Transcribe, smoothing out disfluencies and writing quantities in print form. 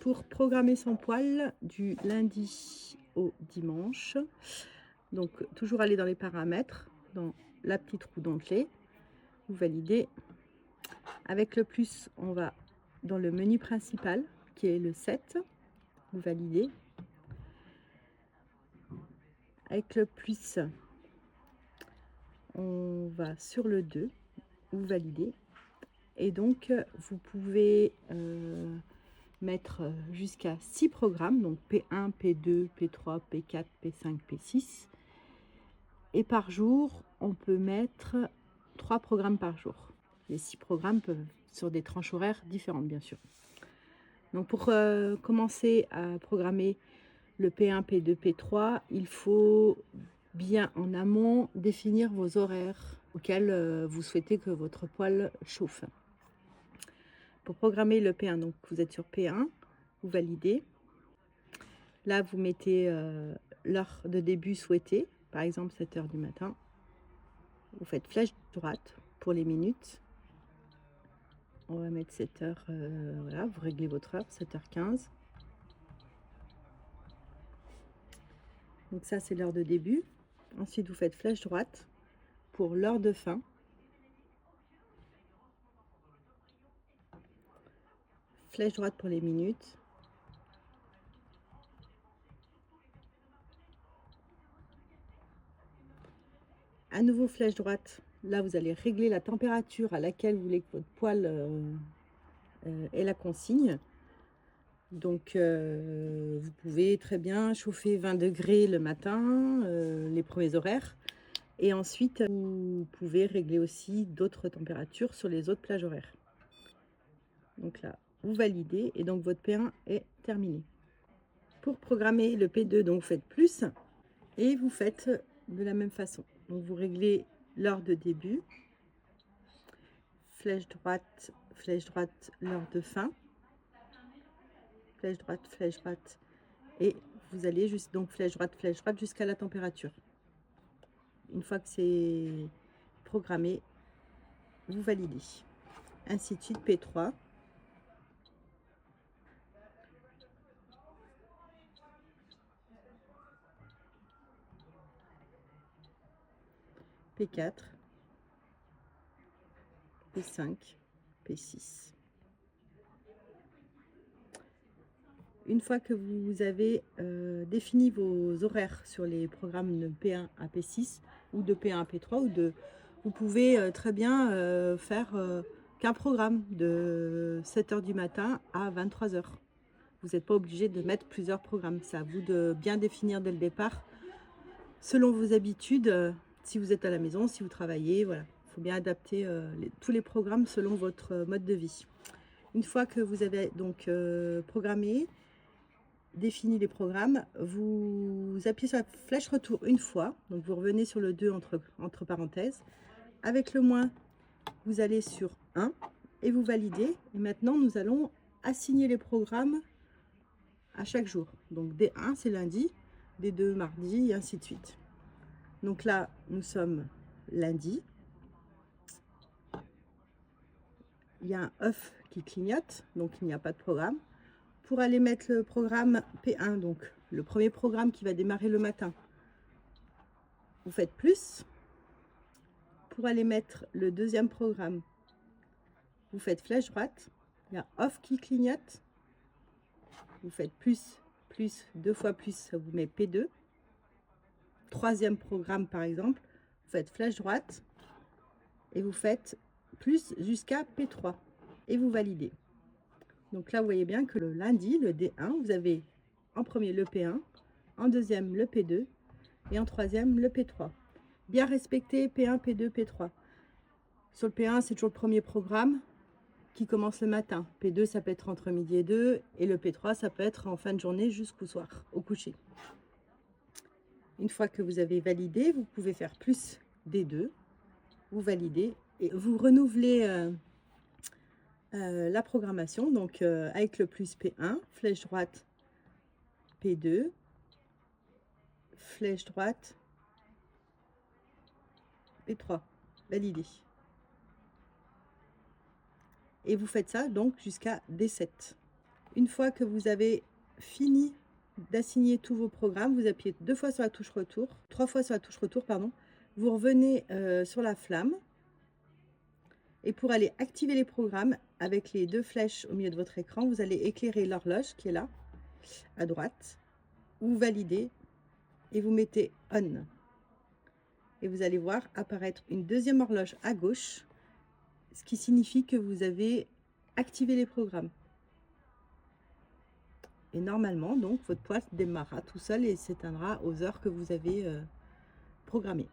pour programmer son poil du lundi au dimanche. Donc toujours aller dans les paramètres, dans la petite roue dentelée, vous validez. Avec le plus, on va dans le menu principal qui est le 7, vous validez. Avec le plus, on va sur le 2, vous validez. Et donc vous pouvez mettre jusqu'à 6 programmes, donc P1, P2, P3, P4, P5, P6. Et par jour, on peut mettre 3 programmes par jour. Les 6 programmes peuvent sur des tranches horaires différentes, bien sûr. Donc pour commencer à programmer le P1, P2, P3, il faut bien en amont définir vos horaires auxquels vous souhaitez que votre poil chauffe. Pour programmer le P1, donc vous êtes sur P1, vous validez. Là, vous mettez l'heure de début souhaitée, par exemple 7 h du matin. Vous faites flèche droite pour les minutes. On va mettre 7 h, voilà, vous réglez votre heure, 7h15. Donc ça, c'est l'heure de début. Ensuite, vous faites flèche droite pour l'heure de fin. Flèche droite pour les minutes. À nouveau, flèche droite. Là, vous allez régler la température à laquelle vous voulez que votre poil ait la consigne. Donc, vous pouvez très bien chauffer 20 degrés le matin, les premiers horaires. Et ensuite, vous pouvez régler aussi d'autres températures sur les autres plages horaires. Donc là, vous validez et donc votre P1 est terminé. Pour programmer le P2, donc vous faites plus et vous faites de la même façon. Donc vous réglez l'heure de début, flèche droite, l'heure de fin, flèche droite et vous allez juste donc flèche droite jusqu'à la température. Une fois que c'est programmé, vous validez. Ainsi de suite, P3. P4, P5, P6. Une fois que vous avez défini vos horaires sur les programmes de P1 à P6 ou de P1 à P3, vous pouvez très bien faire qu'un programme de 7 h du matin à 23 h. Vous n'êtes pas obligé de mettre plusieurs programmes. C'est à vous de bien définir dès le départ, selon vos habitudes, si vous êtes à la maison, si vous travaillez, voilà. Il faut bien adapter tous les programmes selon votre mode de vie. Une fois que vous avez donc programmé, défini les programmes, vous appuyez sur la flèche retour une fois, donc vous revenez sur le 2 entre parenthèses. Avec le moins, vous allez sur 1 et vous validez. Et maintenant, nous allons assigner les programmes à chaque jour. Donc D1, c'est lundi, D2, mardi, et ainsi de suite. Donc là, nous sommes lundi. Il y a un off qui clignote, donc il n'y a pas de programme. Pour aller mettre le programme P1, donc le premier programme qui va démarrer le matin, vous faites plus. Pour aller mettre le deuxième programme, vous faites flèche droite. Il y a off qui clignote. Vous faites plus, deux fois plus, ça vous met P2. Troisième programme par exemple, vous faites flèche droite et vous faites plus jusqu'à P3 et vous validez. Donc là, vous voyez bien que le lundi, le D1, vous avez en premier le P1, en deuxième le P2 et en troisième le P3. Bien respecter P1, P2, P3. Sur le P1, c'est toujours le premier programme qui commence le matin. P2, ça peut être entre midi et 2 et le P3, ça peut être en fin de journée jusqu'au soir, au coucher. Une fois que vous avez validé, vous pouvez faire plus des deux. Vous validez et vous renouvelez la programmation. Donc avec le plus P1, flèche droite P2, flèche droite P3, validé. Et vous faites ça donc jusqu'à D7. Une fois que vous avez fini d'assigner tous vos programmes, vous appuyez 2 fois sur la touche retour, 3 fois sur la touche retour, pardon. Vous revenez sur la flamme. Et pour aller activer les programmes, avec les 2 flèches au milieu de votre écran, vous allez éclairer l'horloge qui est là, à droite, ou valider, et vous mettez on. Et vous allez voir apparaître une deuxième horloge à gauche, ce qui signifie que vous avez activé les programmes. Et normalement, donc, votre poêle démarrera tout seul et s'éteindra aux heures que vous avez programmées.